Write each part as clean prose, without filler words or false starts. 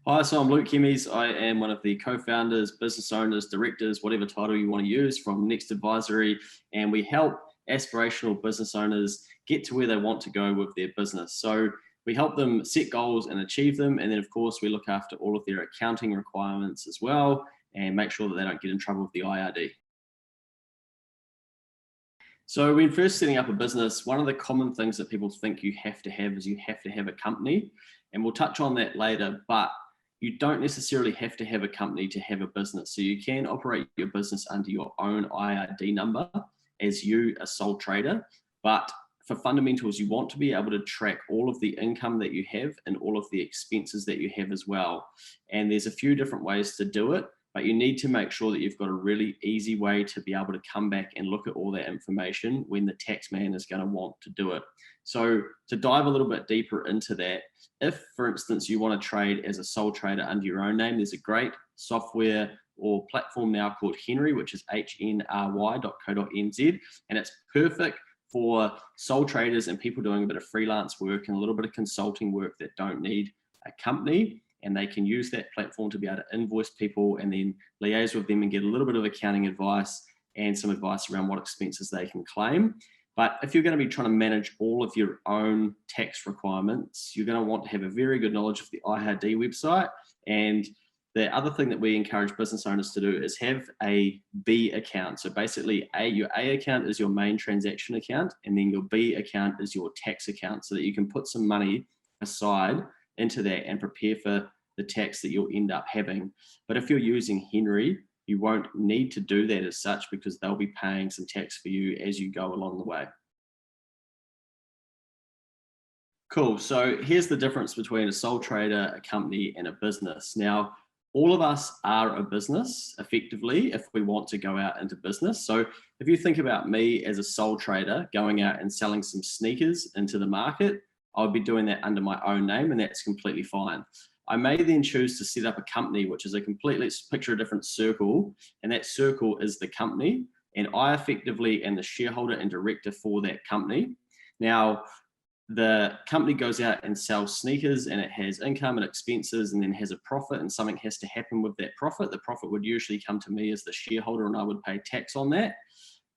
Hi, so I'm Luke Kemeys. I am one of the co-founders, business owners, directors, whatever title you want to use from Next Advisory, and we help aspirational business owners get to where they want to go with their business. So we help them set goals and achieve them, and then of course we look after all of their accounting requirements as well and make sure that they don't get in trouble with the IRD. So when first setting up a business, one of the common things that people think you have to have is you have to have a company, and we'll touch on that later, but you don't necessarily have to have a company to have a business. So you can operate your business under your own IRD number as you, a sole trader. But for fundamentals, you want to be able to track all of the income that you have and all of the expenses that you have as well. And there's a few different ways to do it, but you need to make sure that you've got a really easy way to be able to come back and look at all that information when the tax man is going to want to do it. So to dive a little bit deeper into that, if, for instance, you want to trade as a sole trader under your own name, there's a great software or platform now called Henry, which is hnry.co.nz, and it's perfect for sole traders and people doing a bit of freelance work and a little bit of consulting work that don't need a company, and they can use that platform to be able to invoice people and then liaise with them and get a little bit of accounting advice and some advice around what expenses they can claim. But if you're going to be trying to manage all of your own tax requirements, you're going to want to have a very good knowledge of the IRD website. And the other thing that we encourage business owners to do is have a B account. So basically your A account is your main transaction account, and then your B account is your tax account, so that you can put some money aside into that and prepare for the tax that you'll end up having. But if you're using Henry, you won't need to do that as such, because they'll be paying some tax for you as you go along the way. Cool. So here's the difference between a sole trader, a company, and a business. Now, all of us are a business effectively if we want to go out into business. So if you think about me as a sole trader going out and selling some sneakers into the market, I would be doing that under my own name, and that's completely fine. I may then choose to set up a company, which is let's picture a different circle, and that circle is the company, and I effectively am the shareholder and director for that company. Now, the company goes out and sells sneakers, and it has income and expenses, and then has a profit, and something has to happen with that profit. The profit would usually come to me as the shareholder, and I would pay tax on that.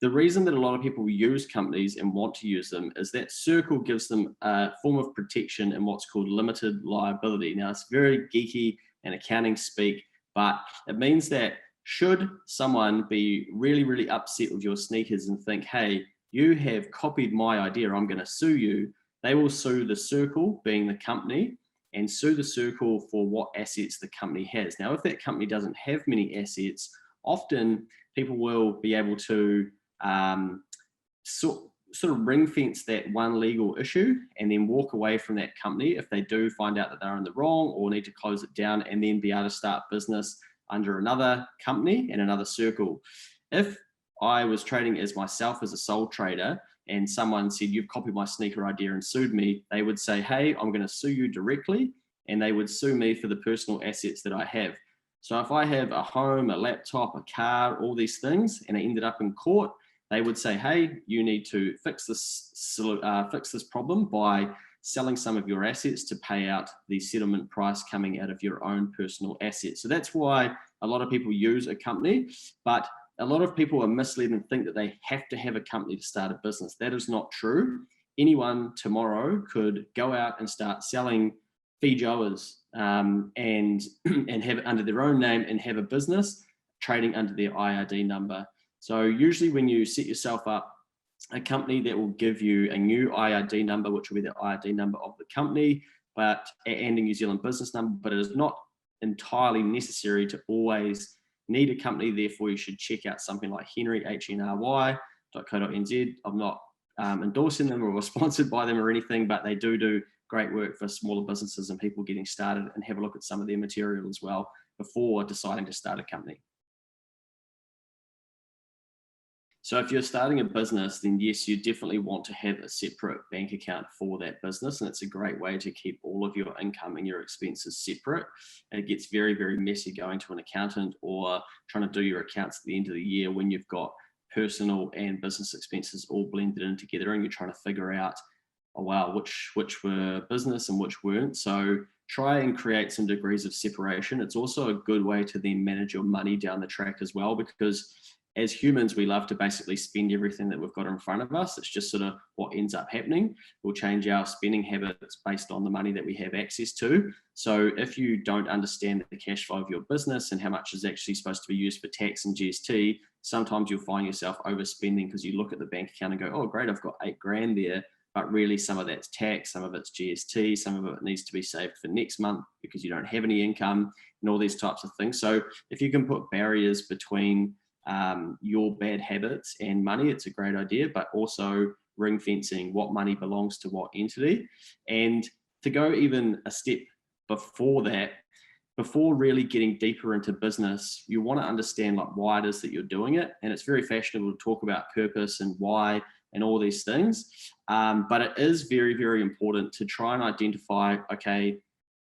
The reason that a lot of people use companies and want to use them is that circle gives them a form of protection in what's called limited liability. Now, it's very geeky and accounting speak, but it means that should someone be really, really upset with your sneakers and think, hey, you have copied my idea, I'm going to sue you, they will sue the circle, being the company, and sue the circle for what assets the company has. Now, if that company doesn't have many assets, often people will be able to sort of ring fence that one legal issue and then walk away from that company if they do find out that they're in the wrong or need to close it down, and then be able to start business under another company and another circle. If I was trading as myself as a sole trader and someone said, you've copied my sneaker idea and sued me, they would say, hey, I'm going to sue you directly, and they would sue me for the personal assets that I have. So if I have a home, a laptop, a car, all these things, and I ended up in court, they would say, hey, you need to fix this problem by selling some of your assets to pay out the settlement price coming out of your own personal assets. So that's why a lot of people use a company, but a lot of people are misled and think that they have to have a company to start a business. That is not true. Anyone tomorrow could go out and start selling Feijoas and have it under their own name and have a business trading under their IRD number. So usually when you set yourself up a company, that will give you a new IRD number, which will be the IRD number of the company, and a New Zealand business number, but it is not entirely necessary to always need a company. Therefore, you should check out something like Henry, hnry.co.nz. I'm not endorsing them or sponsored by them or anything, but they do great work for smaller businesses and people getting started, and have a look at some of their material as well before deciding to start a company. So if you're starting a business, then yes, you definitely want to have a separate bank account for that business. And it's a great way to keep all of your income and your expenses separate. And it gets very, very messy going to an accountant or trying to do your accounts at the end of the year when you've got personal and business expenses all blended in together, and you're trying to figure out, oh wow, which were business and which weren't. So try and create some degrees of separation. It's also a good way to then manage your money down the track as well, because as humans, we love to basically spend everything that we've got in front of us. It's just sort of what ends up happening. We'll change our spending habits based on the money that we have access to. So if you don't understand the cash flow of your business and how much is actually supposed to be used for tax and GST, sometimes you'll find yourself overspending because you look at the bank account and go, oh, great, I've got $8,000 there. But really some of that's tax, some of it's GST, some of it needs to be saved for next month because you don't have any income and all these types of things. So if you can put barriers between your bad habits and money, it's a great idea, but also ring fencing what money belongs to what entity. And to go even a step before that, before really getting deeper into business, you want to understand like why it is that you're doing it. And it's very fashionable to talk about purpose and why and all these things. But it is very, very important to try and identify, okay,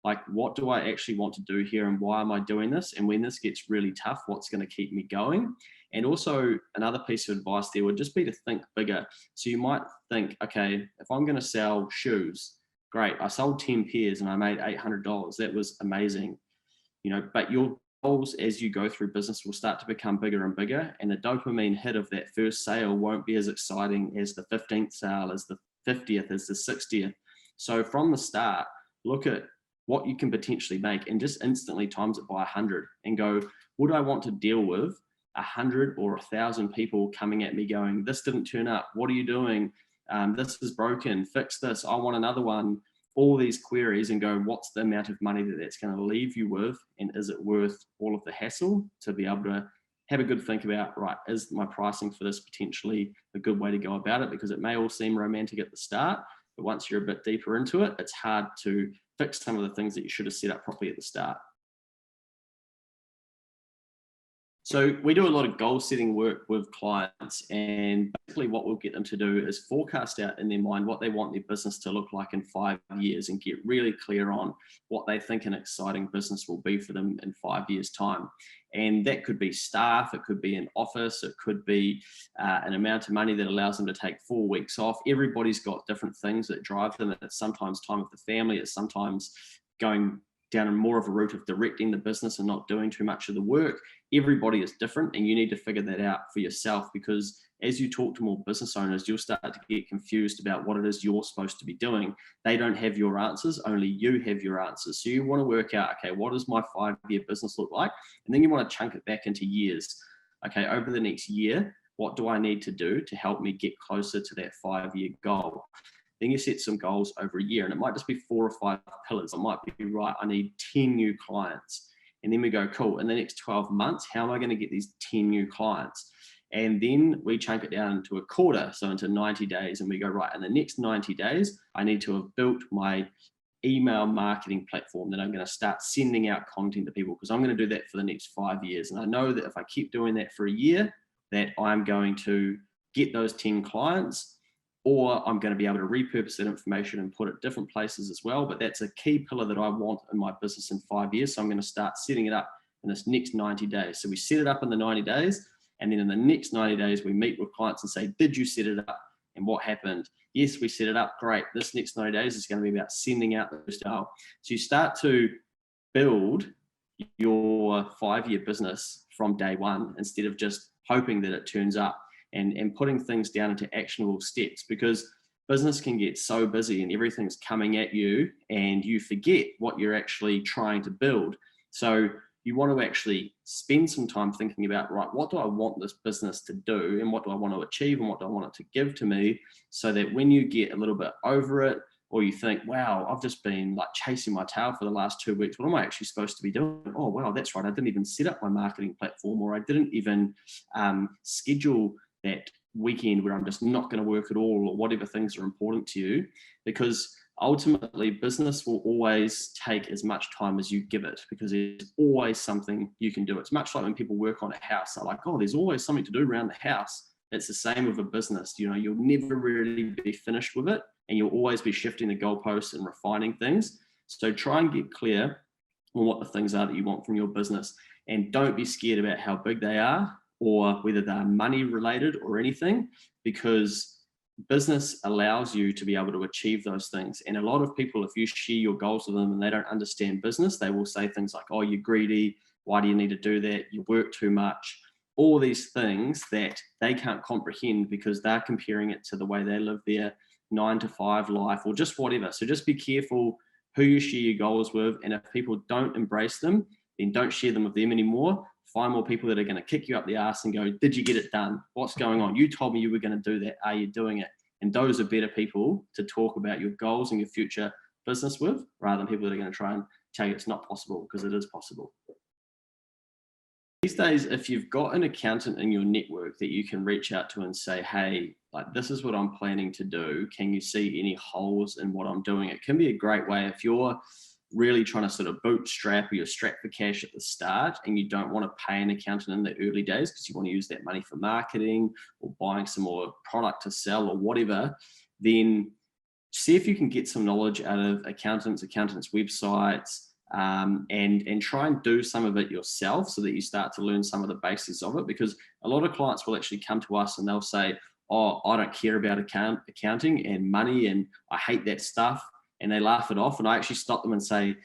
like what do I actually want to do here and why am I doing this? And when this gets really tough, what's going to keep me going? And also another piece of advice there would just be to think bigger. So you might think, okay, if I'm going to sell shoes, great, I sold 10 pairs and I made $800. That was amazing. But your goals as you go through business will start to become bigger and bigger, and the dopamine hit of that first sale won't be as exciting as the 15th sale, as the 50th, as the 60th. So from the start, look at what you can potentially make and just instantly times it by 100 and go, would I want to deal with 100 or 1,000 people coming at me going, this didn't turn up, what are you doing? This is broken, fix this, I want another one. All these queries, and go, what's the amount of money that that's going to leave you with, and is it worth all of the hassle to be able to have a good think about, right, is my pricing for this potentially a good way to go about it? Because it may all seem romantic at the start, but once you're a bit deeper into it, it's hard to fix some of the things that you should have set up properly at the start. So we do a lot of goal setting work with clients, and basically what we'll get them to do is forecast out in their mind what they want their business to look like in 5 years and get really clear on what they think an exciting business will be for them in 5 years' time. And that could be staff, it could be an office, it could be an amount of money that allows them to take 4 weeks off. Everybody's got different things that drive them. It's sometimes time with the family, it's sometimes going down more of a route of directing the business and not doing too much of the work. Everybody is different, and you need to figure that out for yourself, because as you talk to more business owners, you'll start to get confused about what it is you're supposed to be doing. They don't have your answers, only you have your answers. So you want to work out, okay, what does my 5-year business look like? And then you want to chunk it back into years. Okay, over the next year, what do I need to do to help me get closer to that 5-year goal? Then you set some goals over a year, and it might just be 4 or 5 pillars. It might be, right, I need 10 new clients. And then we go, cool, in the next 12 months, how am I going to get these 10 new clients? And then we chunk it down into a quarter, so into 90 days. And we go, right, in the next 90 days, I need to have built my email marketing platform that I'm going to start sending out content to people, because I'm going to do that for the next 5 years. And I know that if I keep doing that for a year, that I'm going to get those 10 clients, or I'm going to be able to repurpose that information and put it different places as well. But that's a key pillar that I want in my business in 5 years. So I'm going to start setting it up in this next 90 days. So we set it up in the 90 days. And then in the next 90 days, we meet with clients and say, did you set it up? And what happened? Yes, we set it up. Great. This next 90 days is going to be about sending out those emails. So you start to build your 5-year business from day one, instead of just hoping that it turns up. And putting things down into actionable steps, because business can get so busy and everything's coming at you and you forget what you're actually trying to build. So you want to actually spend some time thinking about, right, what do I want this business to do, and what do I want to achieve, and what do I want it to give to me, so that when you get a little bit over it, or you think, wow, I've just been like chasing my tail for the last 2 weeks, what am I actually supposed to be doing? Oh, wow, that's right, I didn't even set up my marketing platform, or I didn't even schedule that weekend where I'm just not going to work at all, or whatever things are important to you. Because ultimately business will always take as much time as you give it, because there's always something you can do. It's much like when people work on a house, they're like, oh, there's always something to do around the house. It's the same with a business. You'll never really be finished with it, and you'll always be shifting the goalposts and refining things. So try and get clear on what the things are that you want from your business, and don't be scared about how big they are, or whether they're money related or anything, because business allows you to be able to achieve those things. And a lot of people, if you share your goals with them and they don't understand business, they will say things like, oh, you're greedy. Why do you need to do that? You work too much. All these things that they can't comprehend because they're comparing it to the way they live their 9-to-5 life or just whatever. So just be careful who you share your goals with. And if people don't embrace them, then don't share them with them anymore. Find more people that are going to kick you up the ass and go, did you get it done? What's going on? You told me you were going to do that. Are you doing it? And those are better people to talk about your goals and your future business with, rather than people that are going to try and tell you it's not possible, because it is possible. These days, if you've got an accountant in your network that you can reach out to and say, hey, like, this is what I'm planning to do. Can you see any holes in what I'm doing? It can be a great way if you're really trying to sort of bootstrap or you're strapped for cash at the start and you don't want to pay an accountant in the early days because you want to use that money for marketing or buying some more product to sell or whatever, then see if you can get some knowledge out of accountants' websites, and try and do some of it yourself so that you start to learn some of the basics of it. Because a lot of clients will actually come to us and they'll say, oh, I don't care about accounting and money and I hate that stuff. And they laugh it off. And I actually stop them and say,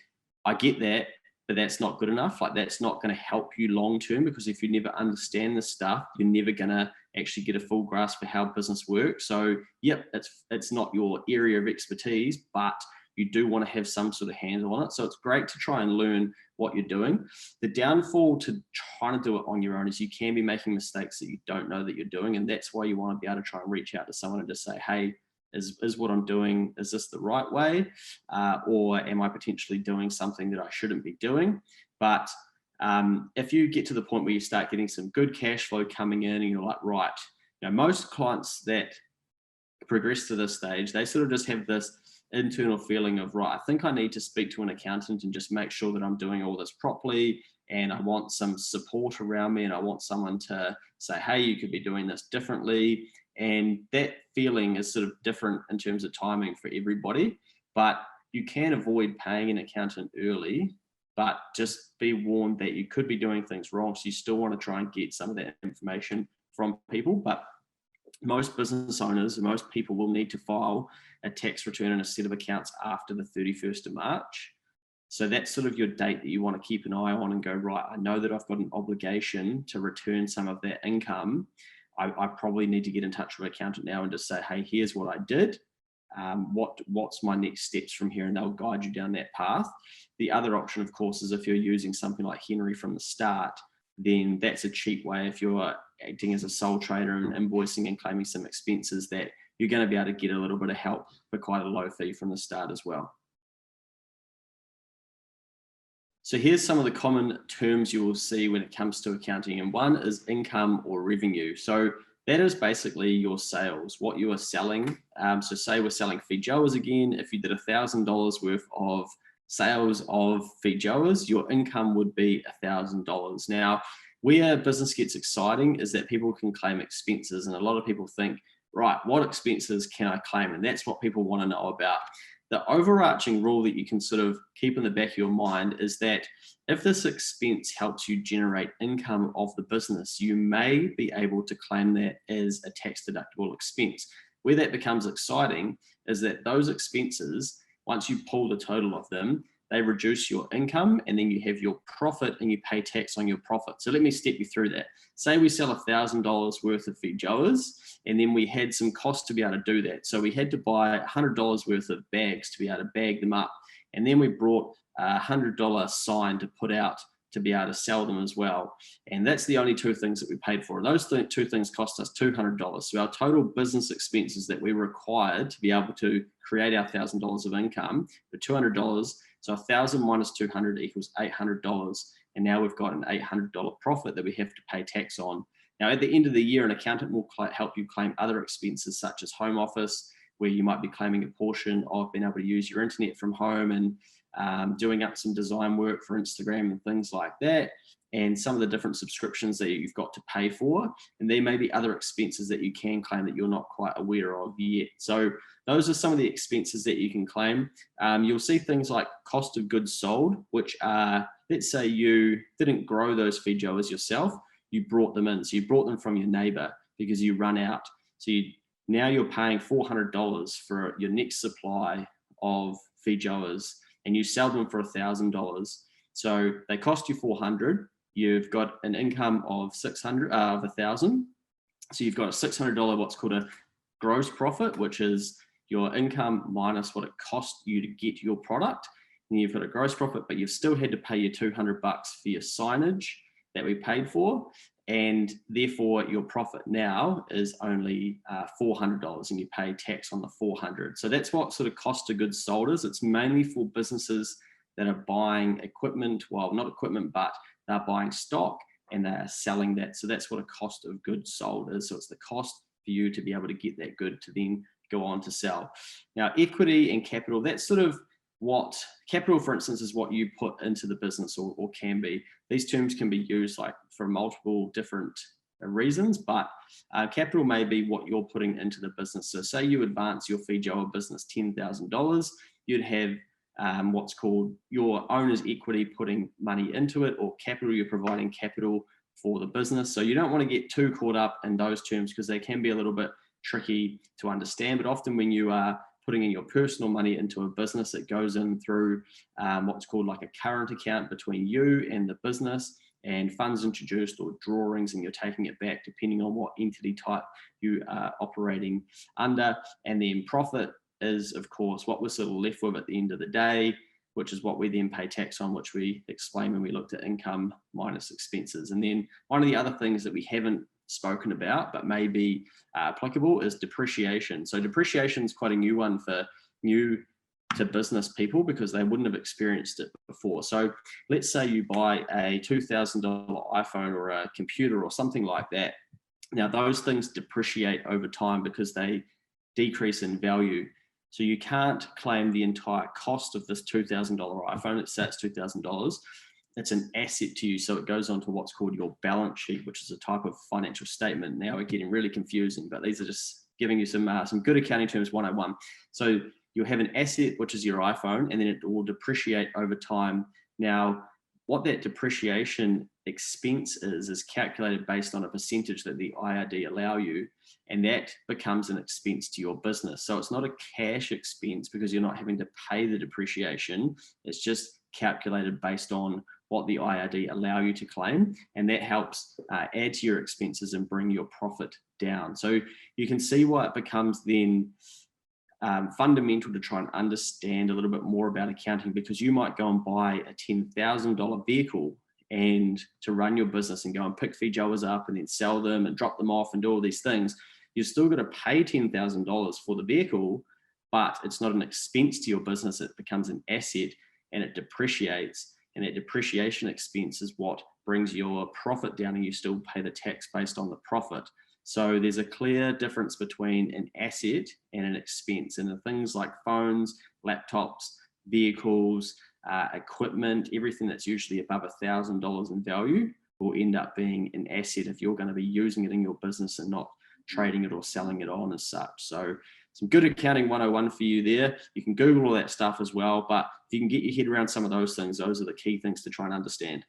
I get that, but that's not good enough. Like, that's not going to help you long term, because if you never understand this stuff, you're never going to actually get a full grasp for how business works. So yep, it's not your area of expertise, but you do want to have some sort of handle on it. So it's great to try and learn what you're doing. The downfall to trying to do it on your own is you can be making mistakes that you don't know that you're doing. And that's why you want to be able to try and reach out to someone and just say, hey, is what I'm doing, is this the right way? Or am I potentially doing something that I shouldn't be doing? But if you get to the point where you start getting some good cash flow coming in and you're like, right, most clients that progress to this stage, they sort of just have this internal feeling of, right, I think I need to speak to an accountant and just make sure that I'm doing all this properly. And I want some support around me, and I want someone to say, hey, you could be doing this differently. And that feeling is sort of different in terms of timing for everybody, but you can avoid paying an accountant early, but just be warned that you could be doing things wrong. So you still want to try and get some of that information from people. But most business owners and most people will need to file a tax return and a set of accounts after the 31st of March. So that's sort of your date that you want to keep an eye on and go, right, I know that I've got an obligation to return some of that income. I probably need to get in touch with an accountant now and just say, hey, here's what I did. What's my next steps from here? And they'll guide you down that path. The other option, of course, is if you're using something like Henry from the start, then that's a cheap way if you're acting as a sole trader and invoicing and claiming some expenses, that you're going to be able to get a little bit of help for quite a low fee from the start as well. So here's some of the common terms you will see when it comes to accounting. And one is income or revenue. So that is basically your sales, what you are selling. So say we're selling feijoas again. If you did $1,000 worth of sales of feijoas, your income would be $1,000. Now, where business gets exciting is that people can claim expenses. And a lot of people think, right, what expenses can I claim? And that's what people want to know about. The overarching rule that you can sort of keep in the back of your mind is that if this expense helps you generate income of the business, you may be able to claim that as a tax deductible expense. Where that becomes exciting is that those expenses, once you pull the total of them, they reduce your income, and then you have your profit and you pay tax on your profit. So let me step you through that. Say we sell $1,000 worth of feijoas, and then we had some cost to be able to do that. So we had to buy $100 worth of bags to be able to bag them up. And then we brought a $100 sign to put out to be able to sell them as well. And that's the only two things that we paid for. And those two things cost us $200. So our total business expenses that we required to be able to create our $1,000 of income were $200. So 1,000 minus 200 equals $800. And now we've got an $800 profit that we have to pay tax on. Now, at the end of the year, an accountant will help you claim other expenses such as home office, where you might be claiming a portion of being able to use your internet from home and doing up some design work for Instagram and things like that, and some of the different subscriptions that you've got to pay for. And there may be other expenses that you can claim that you're not quite aware of yet. So those are some of the expenses that you can claim. You'll see things like cost of goods sold, which are, let's say you didn't grow those feijoas yourself, you brought them in. So you brought them from your neighbor because you run out. So you Now you're paying $400 for your next supply of feijoas, and you sell them for $1,000. So they cost you 400. You've got an income of 600 of 1,000. So you've got a $600 what's called a gross profit, which is your income minus what it cost you to get your product. And you've got a gross profit, but you've still had to pay your $200 for your signage that we paid for. And therefore your profit now is only $400, and you pay tax on the 400. So that's what sort of cost of goods sold is. It's mainly for businesses that are buying equipment, well, not equipment, but they're buying stock and they're selling that. So that's what a cost of goods sold is. So it's the cost for you to be able to get that good to then go on to sell. Now, equity and capital, that's sort of what capital, for instance, is what you put into the business, or can be. These terms can be used like for multiple different reasons, but capital may be what you're putting into the business. So say you advance your feijoa business $10,000, you'd have what's called your owner's equity putting money into it, or capital, you're providing capital for the business. So you don't want to get too caught up in those terms because they can be a little bit tricky to understand. But often when you are putting in your personal money into a business, it goes in through what's called like a current account between you and the business, and funds introduced or drawings, and you're taking it back depending on what entity type you are operating under. And then profit is, of course, what we're sort of left with at the end of the day, which is what we then pay tax on, which we explain when we looked at income minus expenses. And then one of the other things that we haven't spoken about but may be applicable is depreciation. So depreciation is quite a new one for new to business people because they wouldn't have experienced it before. So let's say you buy a $2,000 iPhone or a computer or something like that. Now those things depreciate over time because they decrease in value. So you can't claim the entire cost of this $2,000 iPhone. Let's say it's $2,000. It's an asset to you. So it goes on to what's called your balance sheet, which is a type of financial statement. Now we're getting really confusing, but these are just giving you some good accounting terms 101. So you'll have an asset, which is your iPhone, and then it will depreciate over time. Now, what that depreciation expense is calculated based on a percentage that the IRD allow you, and that becomes an expense to your business. So it's not a cash expense because you're not having to pay the depreciation. It's just calculated based on what the IRD allow you to claim, and that helps add to your expenses and bring your profit down. So you can see why it becomes then fundamental to try and understand a little bit more about accounting, because you might go and buy a $10,000 vehicle and to run your business and go and pick feijoas up and then sell them and drop them off and do all these things. You're still going to pay $10,000 for the vehicle, but it's not an expense to your business. It becomes an asset and it depreciates, and that depreciation expense is what brings your profit down, and you still pay the tax based on the profit. So there's a clear difference between an asset and an expense, and the things like phones, laptops, vehicles, equipment, everything that's usually above $1,000 in value will end up being an asset if you're going to be using it in your business and not trading it or selling it on as such. So some good accounting 101 for you there. You can Google all that stuff as well, but if you can get your head around some of those things, those are the key things to try and understand.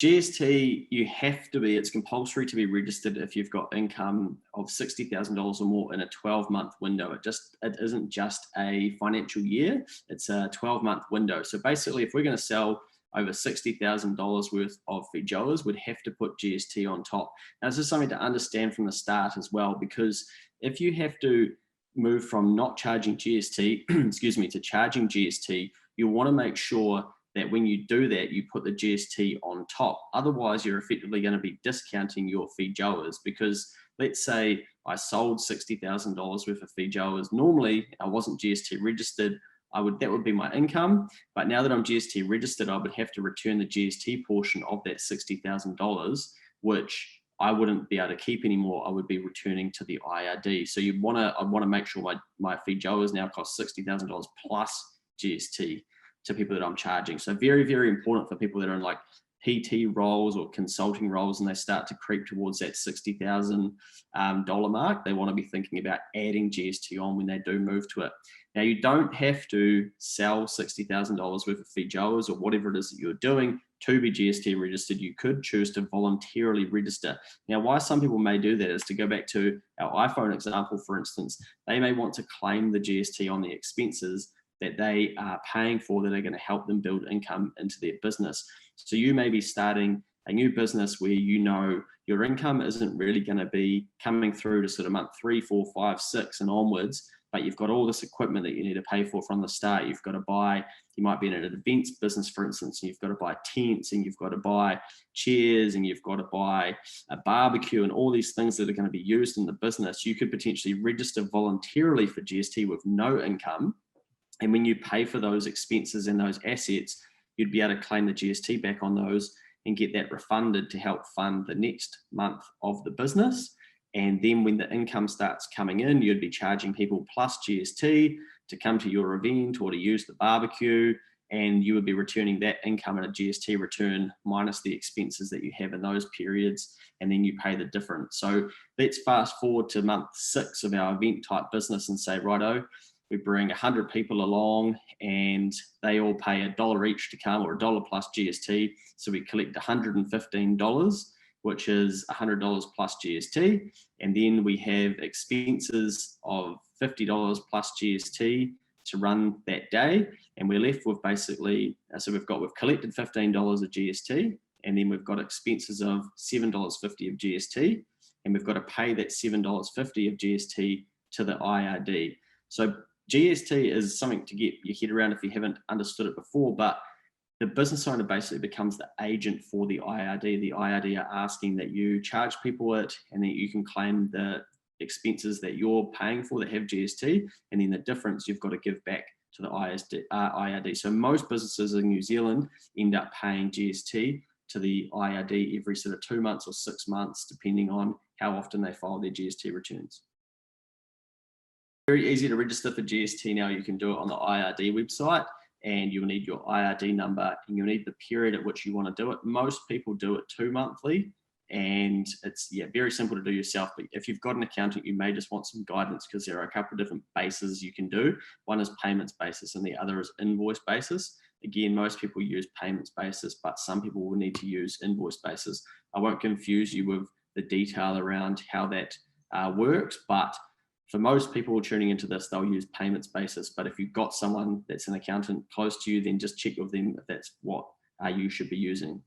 GST, you have to be, it's compulsory to be registered if you've got income of $60,000 or more in a 12-month window. It isn't just a financial year, it's a 12-month window. So basically, if we're going to sell over $60,000 worth of feijoas, we'd have to put GST on top. Now, this is something to understand from the start as well, because if you have to move from not charging GST, excuse me, to charging GST, you want to make sure that when you do that, you put the GST on top. Otherwise, you're effectively going to be discounting your feijoas, because let's say I sold $60,000 worth of feijoas. Normally, I wasn't GST registered. That would be my income. But now that I'm GST registered, I would have to return the GST portion of that $60,000, which I wouldn't be able to keep anymore. I would be returning to the IRD. So I want to make sure my feijoas now cost $60,000 plus GST to people that I'm charging. So very, very important for people that are in like PT roles or consulting roles and they start to creep towards that $60,000 mark, they want to be thinking about adding GST on when they do move to it. Now, you don't have to sell $60,000 worth of feijoas or whatever it is that you're doing to be GST registered. You could choose to voluntarily register. Now, why some people may do that is to go back to our iPhone example, for instance. They may want to claim the GST on the expenses that they are paying for that are going to help them build income into their business. So you may be starting a new business where you know your income isn't really going to be coming through to sort of month 3, 4, 5, 6 and onwards, but you've got all this equipment that you need to pay for from the start. You've got to buy, you might be in an events business, for instance, and you've got to buy tents and you've got to buy chairs and you've got to buy a barbecue and all these things that are going to be used in the business. You could potentially register voluntarily for GST with no income. And when you pay for those expenses and those assets, you'd be able to claim the GST back on those and get that refunded to help fund the next month of the business. And then when the income starts coming in, you'd be charging people plus GST to come to your event or to use the barbecue. And you would be returning that income in a GST return minus the expenses that you have in those periods. And then you pay the difference. So let's fast forward to month 6 of our event type business and say, righto, we bring 100 people along and they all pay $1 each to come, or $1 plus GST. So we collect $115, which is $100 plus GST. And then we have expenses of $50 plus GST to run that day. And we're left with basically, so we've collected $15 of GST, and then we've got expenses of $7.50 of GST. And we've got to pay that $7.50 of GST to the IRD. So GST is something to get your head around if you haven't understood it before, but the business owner basically becomes the agent for the IRD. The IRD are asking that you charge people it and that you can claim the expenses that you're paying for that have GST, and then the difference you've got to give back to the IRD. So most businesses in New Zealand end up paying GST to the IRD every sort of 2 months or 6 months, depending on how often they file their GST returns. Very easy to register for GST now. You can do it on the IRD website, and you'll need your IRD number and you'll need the period at which you want to do it. Most people do it 2 monthly, and it's very simple to do yourself. But if you've got an accountant, you may just want some guidance because there are a couple of different bases you can do. One is payments basis and the other is invoice basis. Again, most people use payments basis, but some people will need to use invoice basis. I won't confuse you with the detail around how that works, but for most people tuning into this, they'll use payments basis. But if you've got someone that's an accountant close to you, then just check with them if that's what you should be using.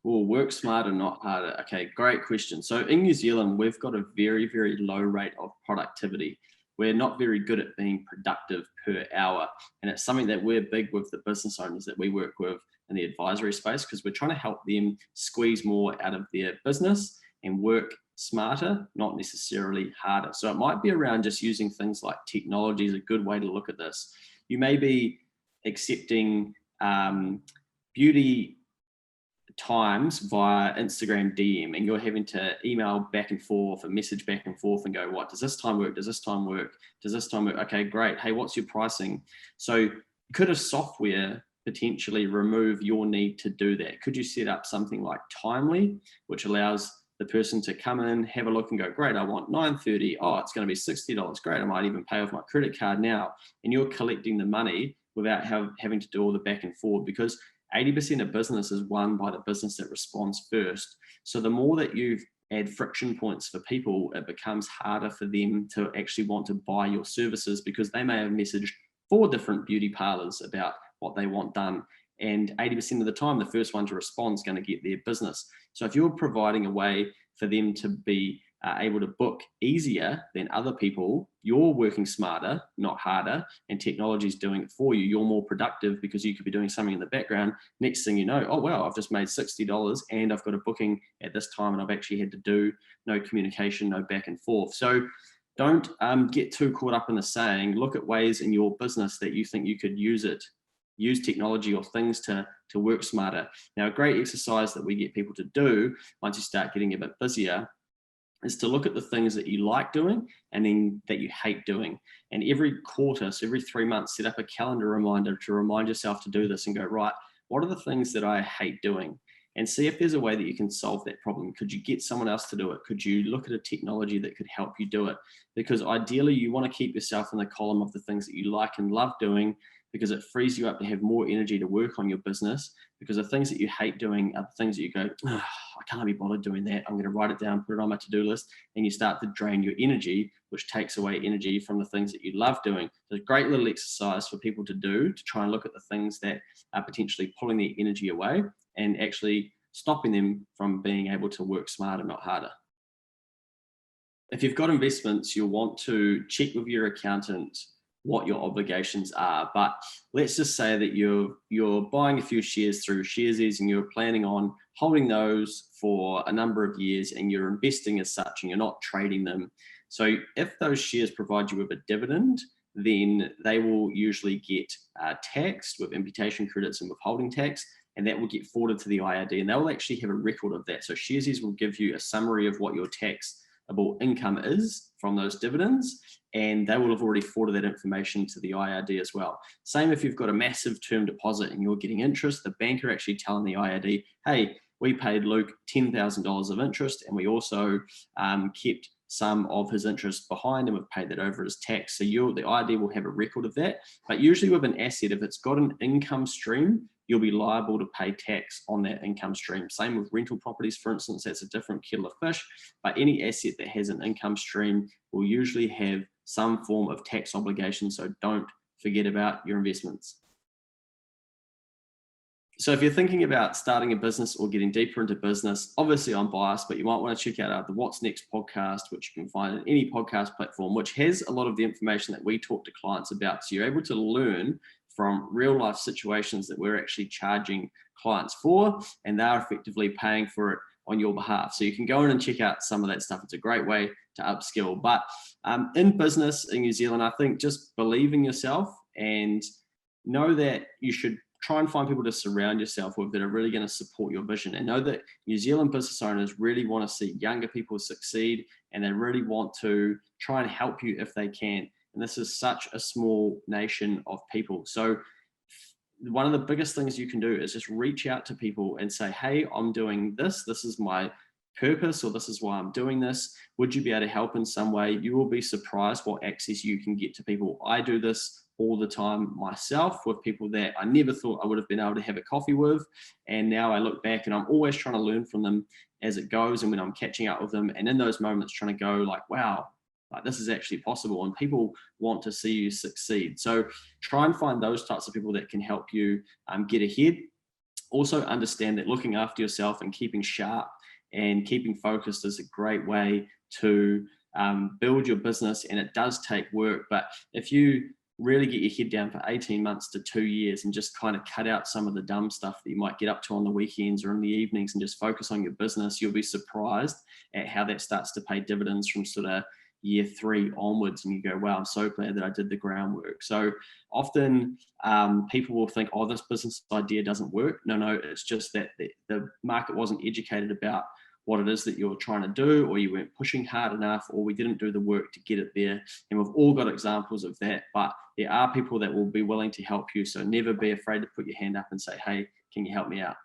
Well, work smarter, not harder. Okay, great question. So in New Zealand, we've got a very, very low rate of productivity. We're not very good at being productive per hour. And it's something that we're big with the business owners that we work with in the advisory space, because we're trying to help them squeeze more out of their business and work smarter, not necessarily harder. So it might be around just using things like technology is a good way to look at this. You may be accepting beauty times via Instagram DM, and you're having to email back and forth and message back and forth and go, what, does this time work? Does this time work? Does this time work? Okay, great. Hey, what's your pricing? So could a software potentially remove your need to do that? Could you set up something like Timely, which allows the person to come in, have a look and go, great, I want 9:30. Oh, it's going to be $60. Great, I might even pay off my credit card now. And you're collecting the money without having to do all the back and forth, because 80% of business is won by the business that responds first. So the more that you add friction points for people, it becomes harder for them to actually want to buy your services, because they may have messaged 4 different beauty parlors about what they want done. And 80% of the time, the first one to respond is going to get their business. So if you're providing a way for them to be able to book easier than other people, you're working smarter, not harder, and technology is doing it for you. You're more productive because you could be doing something in the background. Next thing you know, oh, wow, I've just made $60 and I've got a booking at this time, and I've actually had to do no communication, no back and forth. So don't get too caught up in the saying. Look at ways in your business that you think you could use technology or things to work smarter. Now, a great exercise that we get people to do once you start getting a bit busier is to look at the things that you like doing and then that you hate doing. And every quarter, so every 3 months, set up a calendar reminder to remind yourself to do this and go, right, what are the things that I hate doing? And see if there's a way that you can solve that problem. Could you get someone else to do it? Could you look at a technology that could help you do it? Because ideally, you want to keep yourself in the column of the things that you like and love doing, because it frees you up to have more energy to work on your business. Because the things that you hate doing are the things that you go, oh, I can't be bothered doing that. I'm going to write it down, put it on my to-do list, and you start to drain your energy, which takes away energy from the things that you love doing. So it's a great little exercise for people to do, to try and look at the things that are potentially pulling their energy away and actually stopping them from being able to work smarter, not harder. If you've got investments, you'll want to check with your accountant what your obligations are. But let's just say that you're buying a few shares through Sharesies and you're planning on holding those for a number of years, and you're investing as such and you're not trading them. So if those shares provide you with a dividend, then they will usually get taxed with imputation credits and withholding tax, and that will get forwarded to the IRD, and they will actually have a record of that. So Sharesies will give you a summary of what your taxable income is from those dividends, and they will have already forwarded that information to the IRD as well. Same if you've got a massive term deposit and you're getting interest, the banker actually telling the IRD, hey, we paid Luke $10,000 of interest, and we also kept some of his interest behind, and we've paid that over as tax. So the IRD will have a record of that. But usually with an asset, if it's got an income stream, you'll be liable to pay tax on that income stream. Same with rental properties, for instance, that's a different kettle of fish. But any asset that has an income stream will usually have some form of tax obligation, so don't forget about your investments. So if you're thinking about starting a business or getting deeper into business, obviously I'm biased, but you might want to check out the What's Next podcast, which you can find in any podcast platform, which has a lot of the information that we talk to clients about. So you're able to learn from real life situations that we're actually charging clients for, and they're effectively paying for it on your behalf. So you can go in and check out some of that stuff. It's a great way to upskill. But in business in New Zealand, I think just believe in yourself and know that you should try and find people to surround yourself with that are really going to support your vision, and know that New Zealand business owners really want to see younger people succeed, and they really want to try and help you if they can. And this is such a small nation of people. So one of the biggest things you can do is just reach out to people and say, hey, I'm doing this. This is my purpose, or this is why I'm doing this. Would you be able to help in some way? You will be surprised what access you can get to people. I do this all the time myself with people that I never thought I would have been able to have a coffee with. And now I look back and I'm always trying to learn from them as it goes. And when I'm catching up with them, and in those moments trying to go like, wow, like this is actually possible, and people want to see you succeed. So try and find those types of people that can help you get ahead. Also understand that looking after yourself and keeping sharp and keeping focused is a great way to build your business, and it does take work. But if you really get your head down for 18 months to 2 years and just kind of cut out some of the dumb stuff that you might get up to on the weekends or in the evenings and just focus on your business, you'll be surprised at how that starts to pay dividends from sort of year 3 onwards, and you go, wow, I'm so glad that I did the groundwork. So often people will think, oh, this business idea doesn't work. No, it's just that the market wasn't educated about what it is that you're trying to do, or you weren't pushing hard enough, or we didn't do the work to get it there. And we've all got examples of that, but there are people that will be willing to help you. So never be afraid to put your hand up and say, hey, can you help me out?